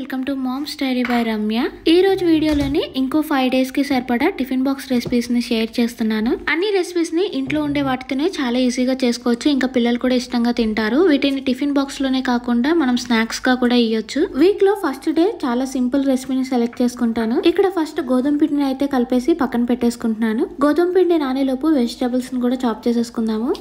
Welcome to mom's diary by Ramya. ఈ రోజు వీడియోలోని ఇంకో 5 డేస్ కి సరిపడా టిఫిన్ బాక్స్ రెసిపీస్ ని షేర్ చేస్తున్నాను. అన్ని రెసిపీస్ ని ఇంట్లో ఉండే వాటితోనే చాలా ఈజీగా చేసుకోవచ్చు. ఇంకా పిల్లలు కూడా ఇష్టంగా తింటారు. వీటిని టిఫిన్ బాక్స్ లోనే కాకుండా మనం స్నాక్స్ గా కూడా ఇయ్యొచ్చు. వీక్ లో ఫస్ట్ డే చాలా సింపుల్ రెసిపీని సెలెక్ట్ చేసుకుంటాను. ఇక్కడ ఫస్ట్ గోధుమ పిండిని అయితే కలిపేసి పక్కన పెట్టేసుకుంటున్నాను. గోధుమ పిండి నానేలోపు వెజిటబుల్స్ ని కూడా చాప్ చేసేసుకుందాము.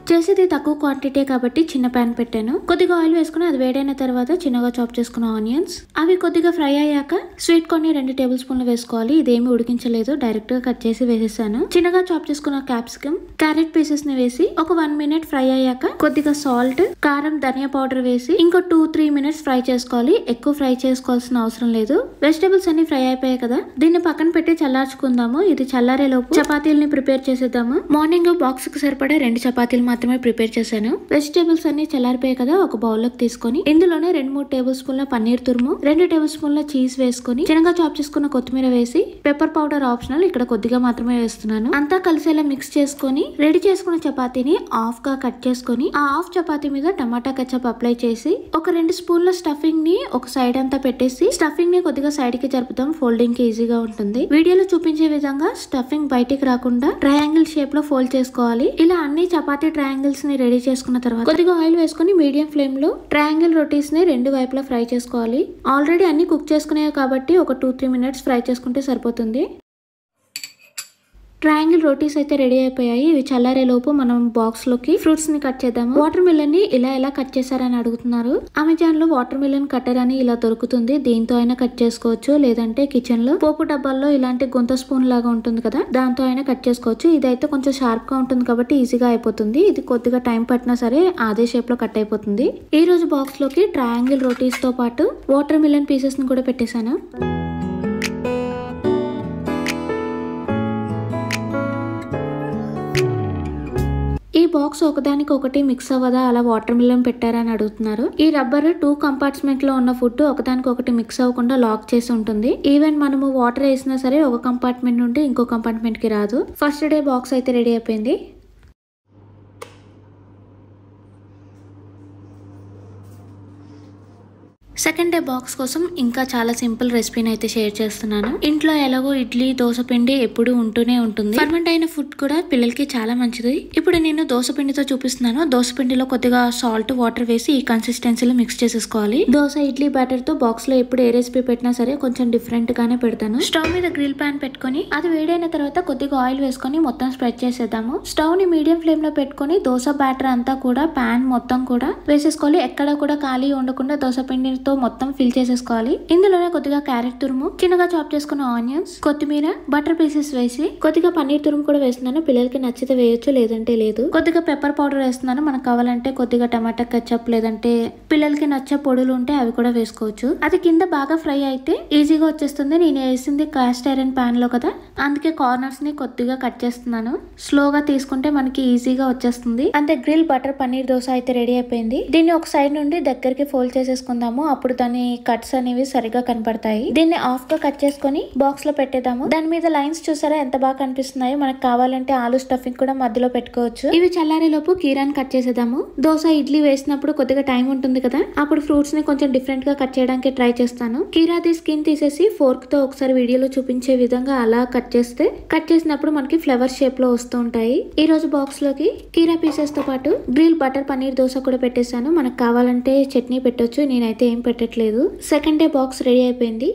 చేసేది తక్కువ క్వాంటిటీ కాబట్టి చిన్న ప్యాన్ పెట్టాను. కొద్దిగా ఆయిల్ వేసుకుని అది వేడైన తర్వాత చిన్నగా చాప్ చేసుకున్న ఆనియన్స్, అవి కొద్దిగా ఫ్రై అయ్యాక స్వీట్ కార్న్ 2 టేబుల్ స్పూన్లు వేసుకోవాలి. ఇదేమి ఉడికించలేదు, డైరెక్ట్ గా కట్ చేసి వేసేసాను. చిన్నగా చాప్ చేసుకున్న క్యాప్సికమ్, క్యారెట్ పీసెస్ ని వేసి ఒక 1 మినిట్ ఫ్రై అయ్యాక కొద్దిగా సాల్ట్, కారం, ధనియా పౌడర్ వేసి ఇంకో 2-3 మినిట్స్ ఫ్రై చేసుకోవాలి. ఎక్కువ ఫ్రై చేసుకోవాల్సిన అవసరం లేదు. వెజిటబుల్స్ అన్ని ఫ్రై అయిపోయాయి కదా, దీన్ని పక్కన పెట్టి చల్లార్చుకుందాము. ఇది చల్లారే లోపు చపాతీలని ప్రిపేర్ చేసేద్దాము. మార్నింగ్ బాక్స్ కి సరిపడా 2 చపాతీలు మాత్రమే ప్రిపేర్ చేశాను. వెజిటేబుల్స్ అన్ని చల్లారిపోయాయి కదా, ఒక బౌల్ లోకి తీసుకొని ఇందులోనే 2-3 టేబుల్ స్పూన్ల పన్నీర్ తురుము, 2 టేబుల్ స్పూన్ల చీజ్ వేసుకొని చిన్నగా చాప్ చేసుకున్న కొత్తిమీర వేసి, పెప్పర్ పౌడర్ ఆప్షనల్, ఇక్కడ కొద్దిగా మాత్రమే వేస్తున్నాను. అంతా కలిసేలా మిక్స్ చేసుకొని రెడీ చేసుకున్న చపాతీని హాఫ్ గా కట్ చేసుకొని ఆ హాఫ్ చపాతీ మీద టమాటా కెచప్ అప్లై చేసి ఒక 2 స్పూన్ల స్టఫింగ్ ని ఒక సైడ్ అంతా పెట్టేసి స్టఫింగ్ ని కొద్దిగా సైడ్ కి జరుపుతాం. ఫోల్డింగ్ కి ఈజీగా ఉంటుంది. వీడియోలో చూపించే విధంగా స్టఫింగ్ బయటికి రాకుండా ట్రయాంగిల్ షేప్ లో ఫోల్డ్ చేసుకోవాలి. ఇలా అన్ని చపాతీ ట్రయాంగిల్స్ ని రెడీ చేసుకున్న తర్వాత కొద్దిగా ఆయిల్ వేసుకుని మీడియం ఫ్లేమ్ లో ట్రయాంగిల్ రోటీస్ ని 2 వైపులా ఫ్రై చేసుకోవాలి. ఆల్రెడీ అన్ని కుక్ చేసుకునేవి కాబట్టి ఒక 2-3 మినిట్స్ ఫ్రై చేసుకుంటే సరిపోతుంది. ట్రయాంగిల్ రోటీస్ అయితే రెడీ అయిపోయాయి. ఇవి చల్లారే లోపు మనం బాక్స్ లోకి ఫ్రూట్స్ ని కట్ చేద్దాము. వాటర్ మిలన్ ని ఇలా ఎలా కట్ చేశారని అడుగుతున్నారు. అమెజాన్ లో వాటర్ మిలన్ కట్టర్ అని ఇలా దొరుకుతుంది. దీంతో అయినా కట్ చేసుకోవచ్చు, లేదంటే కిచెన్ లో పోపు డబ్బాల్లో ఇలాంటి గుంత స్పూన్ లాగా ఉంటుంది కదా, దాంతో అయినా కట్ చేసుకోవచ్చు. ఇదైతే కొంచెం షార్ప్ గా ఉంటుంది కాబట్టి ఈజీగా అయిపోతుంది. ఇది కొద్దిగా టైం పట్టినా సరే అదే షేప్ లో కట్ అయిపోతుంది. ఈ రోజు బాక్స్ లోకి ట్రయాంగిల్ రోటీస్ తో పాటు వాటర్ మిలన్ పీసెస్ ని కూడా పెట్టేశాను. ఈ బాక్స్ ఒకదానికి ఒకటి మిక్స్ అవ్వదా, అలా వాటర్ మిలన్ పెట్టారని అడుగుతున్నారు. ఈ రబ్బర్ 2 కంపార్ట్మెంట్ లో ఉన్న ఫుడ్ ఒకదానికి ఒకటి మిక్స్ అవ్వకుండా లాక్ చేసి ఉంటుంది. ఈవెన్ మనము వాటర్ వేసినా సరే ఒక కంపార్ట్మెంట్ నుండి ఇంకో కంపార్ట్మెంట్ కి రాదు. ఫస్ట్ డే బాక్స్ అయితే రెడీ అయిపోయింది. సెకండ్ డే బాక్స్ కోసం ఇంకా చాలా సింపుల్ రెసిపీని అయితే షేర్ చేస్తున్నాను. ఇంట్లో ఎలాగో ఇడ్లీ, దోశ పిండి ఎప్పుడు ఉంటూనే ఉంటుంది. ఫర్మెంట్ అయిన ఫుడ్ కూడా పిల్లలకి చాలా మంచిది. ఇప్పుడు నేను దోశ పిండితో చూపిస్తున్నాను. దోశ పిండిలో కొద్దిగా సాల్ట్, వాటర్ వేసి ఈ కన్సిస్టెన్సీలో మిక్స్ చేసేసుకోవాలి. దోశ, ఇడ్లీ బ్యాటర్ తో బాక్స్ లో ఎప్పుడు ఏ రెసిపీ పెట్టినా సరే కొంచెం డిఫరెంట్ గానే పెడతాను. స్టవ్ మీద గ్రిల్ ప్యాన్ పెట్టుకొని అది వేడైన తర్వాత కొద్దిగా ఆయిల్ వేసుకొని మొత్తం స్ప్రెడ్ చేసేద్దాము. స్టవ్ ని మీడియం ఫ్లేమ్ లో పెట్టుకొని దోశ బ్యాటర్ అంతా కూడా ప్యాన్ మొత్తం కూడా వేసేసుకోవాలి. ఎక్కడ కూడా ఖాళీ ఉండకుండా దోశ పిండితో మొత్తం ఫిల్ చేసేసుకోవాలి. ఇందులోనే కొద్దిగా క్యారెట్ తురుము, చిన్నగా చాప్ చేసుకున్న ఆనియన్స్, కొత్తిమీర, బటర్ పీసెస్ వేసి కొద్దిగా పన్నీర్ తురుము కూడా వేస్తున్నాను. పిల్లలకి నచ్చితే వేయొచ్చు, లేదంటే లేదు. కొద్దిగా పెప్పర్ పౌడర్ వేస్తున్నాను. మనకు కావాలంటే కొద్దిగా టమాటా కెచప్, లేదంటే పిల్లలకి నచ్చే పొడులు ఉంటే అవి కూడా వేసుకోవచ్చు. అది కింద బాగా ఫ్రై అయితే ఈజీగా వచ్చేస్తుంది. నేను వేసింది కాస్ట్ ఐరన్ ప్యాన్ లో కదా, అందుకే కార్నర్స్ ని కొద్దిగా కట్ చేస్తున్నాను. స్లోగా తీసుకుంటే మనకి ఈజీగా వచ్చేస్తుంది. అంతే, గ్రిల్ బటర్ పన్నీర్ దోశ అయితే రెడీ అయిపోయింది. దీన్ని ఒక సైడ్ నుండి దగ్గరికి ఫోల్డ్ చేసేసుకుందాము. అప్పుడు దాని కట్స్ అనేవి సరిగా కనపడతాయి. దీన్ని హాఫ్ గా కట్ చేసుకుని బాక్స్ లో పెట్టేద్దాము. దాని మీద లైన్స్ చూసారా ఎంత బాగా కనిపిస్తున్నాయో. మనకు కావాలంటే ఆలు స్టఫింగ్ కూడా మధ్యలో పెట్టుకోవచ్చు. ఇవి చల్లారే లోపు కీరాని కట్ చేసేద్దాము. దోశ, ఇడ్లీ వేసినప్పుడు కొద్దిగా టైం ఉంటుంది కదా, అప్పుడు ఫ్రూట్స్ ని కొంచెం డిఫరెంట్ గా కట్ చేయడానికి ట్రై చేస్తాను. కీరాది స్కిన్ తీసేసి ఫోర్క్ తో ఒకసారి వీడియోలో చూపించే విధంగా అలా కట్ చేసినప్పుడు మనకి ఫ్లవర్ షేప్ లో వస్తూ ఉంటాయి. ఈ రోజు బాక్స్ లోకి కీరా పీసెస్ తో పాటు గ్రిల్ బటర్ పన్నీర్ దోశ కూడా పెట్టేశాను. మనకు కావాలంటే చట్నీ పెట్టొచ్చు, నేనైతే ఏం పెట్టట్లేదు. సెకండ్ డే బాక్స్ రెడీ అయిపోయింది.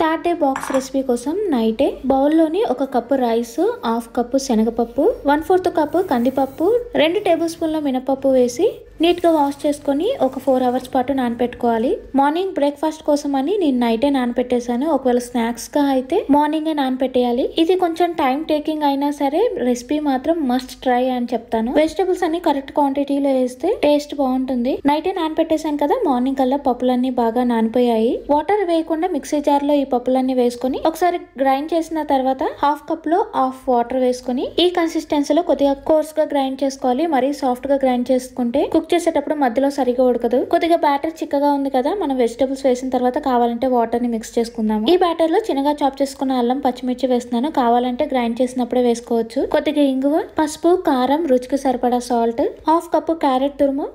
థర్డ్ డే బాక్స్ రెసిపీ కోసం నైటే బౌల్లోని 1 కప్పు రైస్, 1/2 కప్పు శనగపప్పు, 1/4 కప్పు కందిపప్పు, 2 టేబుల్ స్పూన్ల మినపప్పు వేసి నీట్ గా వాష్ చేసుకుని ఒక 4 అవర్స్ పాటు నానపెట్టుకోవాలి. మార్నింగ్ బ్రేక్ఫాస్ట్ కోసం అని నేను నైటే నానపెట్టేశాను. ఒకవేళ స్నాక్స్ గా అయితే మార్నింగే నానపెట్టేయాలి. ఇది కొంచెం టైం టేకింగ్ అయినా సరే రెసిపీ మాత్రం మస్ట్ ట్రై అని చెప్తాను. వెజిటబుల్స్ అన్ని కరెక్ట్ క్వాంటిటీలో వేస్తే టేస్ట్ బాగుంటుంది. నైటే నానపెట్టేశాను కదా, మార్నింగ్ కల్లా పప్పులన్నీ బాగా నానిపోయాయి. వాటర్ వేయకుండా మిక్సీ జార్ లో ఈ పప్పులన్నీ వేసుకొని ఒకసారి గ్రైండ్ చేసిన తర్వాత 1/2 కప్ లో 1/2 వాటర్ వేసుకొని ఈ కన్సిస్టెన్సీలో కొద్దిగా కోర్స్ గా గ్రైండ్ చేసుకోవాలి. మరీ సాఫ్ట్ గా గ్రైండ్ చేసుకుంటే కుక్ కుక్ చేసేటప్పుడు మధ్యలో సరిగా ఉడకదు. కొద్దిగా బ్యాటర్ చిక్కగా ఉంది కదా, మనం వెజిటబుల్స్ వేసిన తర్వాత కావాలంటే వాటర్ ని మిక్స్ చేసుకుందాము. ఈ బ్యాటర్ లో చిన్నగా చాప్ చేసుకున్న అల్లం పచ్చిమిర్చి వేస్తున్నాను. కావాలంటే గ్రైండ్ చేసినప్పుడే వేసుకోవచ్చు. కొద్దిగా ఇంగువ, పసుపు, కారం, రుచికి సరిపడా సాల్ట్, హాఫ్ కప్పు క్యారెట్ తురుము.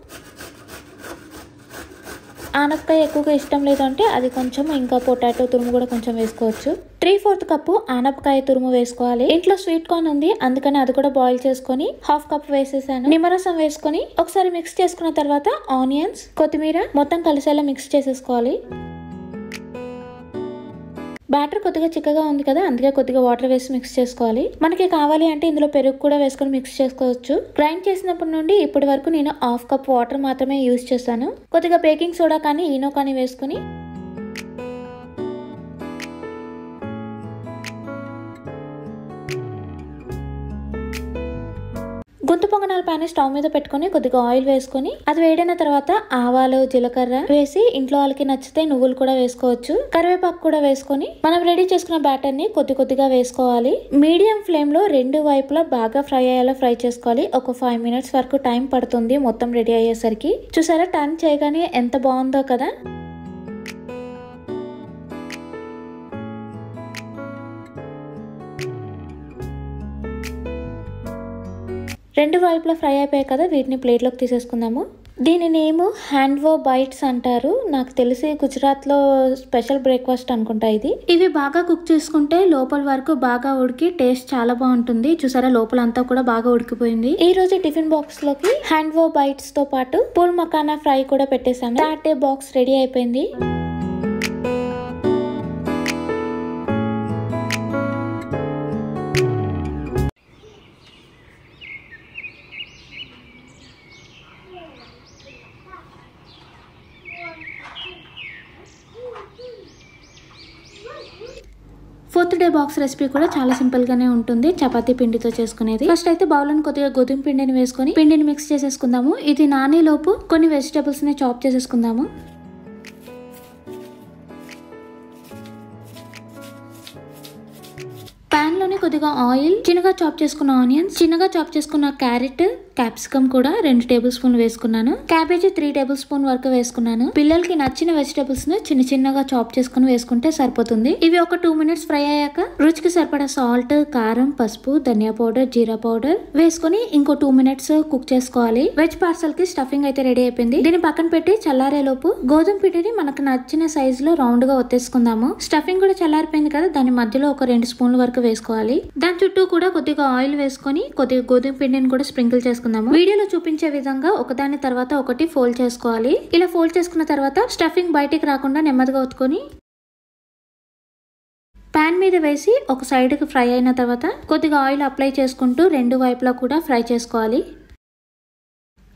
ఆనపకాయ ఎక్కువగా ఇష్టం లేదంటే అది కొంచెం, ఇంకా పొటాటో తురుము కూడా కొంచెం వేసుకోవచ్చు. 3/4 కప్పు ఆనపకాయ తురుము వేసుకోవాలి. ఇంట్లో స్వీట్ కార్న్ ఉంది, అందుకని అది కూడా బాయిల్ చేసుకొని హాఫ్ కప్ వేసేసాను. నిమ్మరసం వేసుకొని ఒకసారి మిక్స్ చేసుకున్న తర్వాత ఆనియన్స్, కొత్తిమీర మొత్తం కలిసేలా మిక్స్ చేసేసుకోవాలి. బ్యాటర్ కొద్దిగా చిక్కగా ఉంది కదా, అందుకే కొద్దిగా వాటర్ వేసి మిక్స్ చేసుకోవాలి. మనకి కావాలి అంటే ఇందులో పెరుగు కూడా వేసుకొని మిక్స్ చేసుకోవచ్చు. గ్రైండ్ చేసినప్పటి నుండి ఇప్పటి వరకు నేను హాఫ్ కప్ వాటర్ మాత్రమే యూజ్ చేశాను. కొద్దిగా బేకింగ్ సోడా కానీ ఈనో కానీ వేసుకొని గుంత పొంగనాల ప్యాన్ స్టవ్ మీద పెట్టుకుని కొద్దిగా ఆయిల్ వేసుకొని అది వేడైన తర్వాత ఆవాలు, జీలకర్ర వేసి ఇంట్లో వాళ్ళకి నచ్చితే నువ్వులు కూడా వేసుకోవచ్చు. కరివేపాకు కూడా వేసుకొని మనం రెడీ చేసుకున్న బ్యాటర్ ని కొద్ది కొద్దిగా వేసుకోవాలి. మీడియం ఫ్లేమ్ లో రెండు వైపులా బాగా ఫ్రై అయ్యేలా ఫ్రై చేసుకోవాలి. ఒక 5 మినిట్స్ వరకు టైం పడుతుంది మొత్తం రెడీ అయ్యేసరికి. చూసారా, టర్న్ చేయగానే ఎంత బాగుందో కదా. రెండు వైపులా ఫ్రై అయిపోయాయి కదా, వీటిని ప్లేట్లోకి తీసేసుకుందాము. దీని నేమ్ హ్యాండ్వో బైట్స్ అంటారు. నాకు తెలిసి గుజరాత్ లో స్పెషల్ బ్రేక్ఫాస్ట్ అనుకుంటా ఇది. ఇవి బాగా కుక్ చేసుకుంటే లోపల వరకు బాగా ఉడికి టేస్ట్ చాలా బాగుంటుంది. చూసారా, లోపల అంతా కూడా బాగా ఉడికిపోయింది. ఈ రోజు టిఫిన్ బాక్స్ లోకి హ్యాండ్వో బైట్స్ తో పాటు పూల్ మకానా ఫ్రై కూడా పెట్టేశాను. సాటర్డే బాక్స్ రెడీ అయిపోయింది. ఫోర్త్ డే బాక్స్ రెసిపీ కూడా చాలా సింపుల్ గానే ఉంటుంది. చపాతీ పిండితో చేసుకునేది. ఫస్ట్ అయితే బౌల్ అని కొద్దిగా గోధుమ పిండిని వేసుకొని పిండిని మిక్స్ చేసేసుకుందాము. ఇది నానే లోపు కొన్ని వెజిటబుల్స్ ని చాప్ చేసేసుకుందాము. పాన్ లోని కొద్దిగా ఆయిల్, చిన్నగా చాప్ చేసుకున్న ఆనియన్స్, చిన్నగా చాప్ చేసుకున్న క్యారెట్, క్యాప్సికమ్ కూడా 2 టేబుల్ స్పూన్లు వేసుకున్నాను. క్యాబేజీ 3 టేబుల్ స్పూన్ వరకు వేసుకున్నాను. పిల్లలకి నచ్చిన వెజిటబుల్స్ ను చిన్న చిన్నగా చాప్ చేసుకుని వేసుకుంటే సరిపోతుంది. ఇవి ఒక 2 మినిట్స్ ఫ్రై అయ్యాక రుచికి సరిపడా సాల్ట్, కారం, పసుపు, ధనియా పౌడర్, జీరా పౌడర్ వేసుకుని ఇంకో 2 మినిట్స్ కుక్ చేసుకోవాలి. వెజ్ పార్సల్ కి స్టఫింగ్ అయితే రెడీ అయిపోయింది. దీన్ని పక్కన పెట్టి చల్లారే లోపు గోధుమ పిండిని మనకు నచ్చిన సైజ్ లో రౌండ్ గా ఒత్తేసుకుందాము. స్టఫింగ్ కూడా చల్లారిపోయింది కదా, దాని మధ్యలో ఒక 2 స్పూన్ల వరకు వేసుకోవాలి. దాని చుట్టూ కూడా కొద్దిగా ఆయిల్ వేసుకొని కొద్దిగా గోధుమ పిండిని కూడా స్ప్రింకిల్ చేసుకుందాము. వీడియోలో చూపించే విధంగా ఒకదాని తర్వాత ఒకటి ఫోల్డ్ చేసుకోవాలి. ఇలా ఫోల్డ్ చేసుకున్న తర్వాత స్టఫింగ్ బయటికి రాకుండా నెమ్మదిగా ఒత్తుకొని పాన్ మీద వేసి ఒక సైడ్ కి ఫ్రై అయిన తర్వాత కొద్దిగా ఆయిల్ అప్లై చేసుకుంటూ రెండు వైపులా కూడా ఫ్రై చేసుకోవాలి.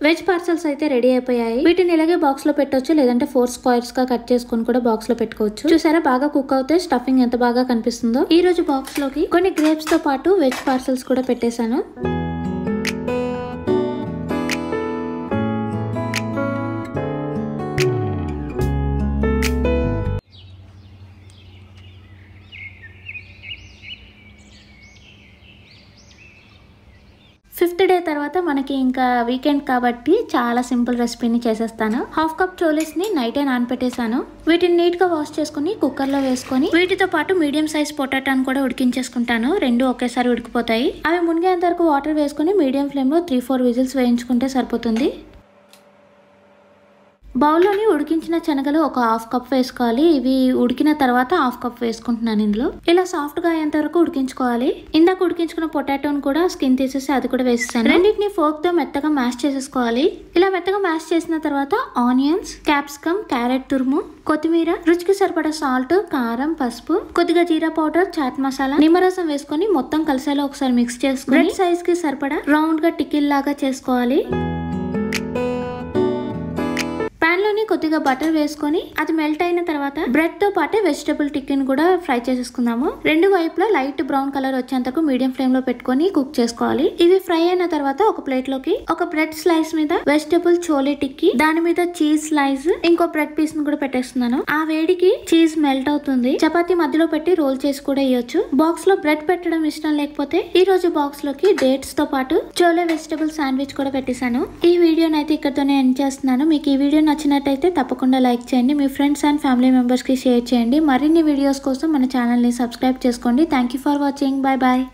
వెజ్ పార్సల్స్ అయితే రెడీ అయిపోయాయి. వీటిని ఇలాగే బాక్స్ లో పెట్టొచ్చు, లేదంటే 4 స్క్వేర్స్ గా కట్ చేసుకుని కూడా బాక్స్ లో పెట్టుకోవచ్చు. చూసారా, బాగా కుక్ అవుతే స్టఫింగ్ ఎంత బాగా కనిపిస్తుందో. ఈ రోజు బాక్స్ లోకి కొన్ని గ్రేప్స్ తో పాటు వెజ్ పార్సల్స్ కూడా పెట్టేశాను. ఫిఫ్త్ డే తర్వాత మనకి ఇంకా వీకెండ్ కాబట్టి చాలా సింపుల్ రెసిపీని చేసేస్తాను. హాఫ్ కప్ చోలీస్ ని నైటే నానపెట్టేశాను. వీటిని నీట్ గా వాష్ చేసుకుని కుక్కర్ లో వేసుకొని వీటితో పాటు మీడియం సైజ్ పొటాటోని కూడా ఉడికించేసుకుంటాను. రెండు ఒకేసారి ఉడికిపోతాయి. అవి మునిగేంత వరకు వాటర్ వేసుకుని మీడియం ఫ్లేమ్ లో 3-4 విజిల్స్ వేయించుకుంటే సరిపోతుంది. బౌల్లోని ఉడికించిన శనగలు ఒక హాఫ్ కప్ వేసుకోవాలి. ఇవి ఉడికిన తర్వాత హాఫ్ కప్ వేసుకుంటున్నాను ఇందులో. ఇలా సాఫ్ట్ గా అయ్యేంత వరకు ఉడికించుకోవాలి. ఇందాక ఉడికించుకున్న పొటాటోని కూడా స్కిన్ తీసేసి అది కూడా వేసేసాను. రెండింటిని ఫోర్క్ తో మెత్తగా మ్యాష్ చేసేసుకోవాలి. ఇలా మెత్తగా మ్యాష్ చేసిన తర్వాత ఆనియన్స్, క్యాప్సికమ్, క్యారెట్ తురుము, కొత్తిమీర, రుచికి సరిపడా సాల్ట్, కారం, పసుపు, కొద్దిగా జీరా పౌడర్, చాట్ మసాలా, నిమ్మరసం వేసుకొని మొత్తం కలిసేలా ఒకసారి మిక్స్ చేసుకుని బ్రెడ్ సైజ్ కి సరిపడా రౌండ్ గా టికిల్ లాగా చేసుకోవాలి. పాన్ లోని కొద్దిగా బటర్ వేసుకొని అది మెల్ట్ అయిన తర్వాత బ్రెడ్ తో పాటు వెజిటబుల్ టిక్కీని కూడా ఫ్రై చేసేసుకుందాము. రెండు వైపులా లైట్ బ్రౌన్ కలర్ వచ్చేంతకు మీడియం ఫ్లేమ్ లో పెట్టుకొని కుక్ చేసుకోవాలి. ఇవి ఫ్రై అయిన తర్వాత ఒక ప్లేట్ లోకి ఒక బ్రెడ్ స్లైస్ మీద వెజిటబుల్ చోలే టిక్కీ, దాని మీద చీజ్ స్లైస్, ఇంకో బ్రెడ్ పీస్ ని కూడా పెట్టేస్తున్నాను. ఆ వేడికి చీజ్ మెల్ట్ అవుతుంది. చపాతీ మధ్యలో పెట్టి రోల్ చేసి కూడా ఇవ్వచ్చు. బాక్స్ లో బ్రెడ్ పెట్టడం ఇష్టం లేకపోతే ఈ రోజు బాక్స్ లోకి డేట్స్ తో పాటు చోలే వెజిటబుల్ శాండ్విచ్ కూడా పెట్టేశాను. ఈ వీడియోని అయితే ఇక్కడతోనే ఎండ్ చేస్తున్నాను. మీకు ఈ వీడియో నచ్చినట్టయితే తప్పకుండా లైక్ చేయండి. మీ ఫ్రెండ్స్ అండ్ ఫ్యామిలీ మెంబర్స్ కి షేర్ చేయండి. మరిన్ని వీడియోస్ కోసం మన ఛానల్ ని సబ్స్క్రైబ్ చేసుకోండి. Thank you for watching. Bye bye.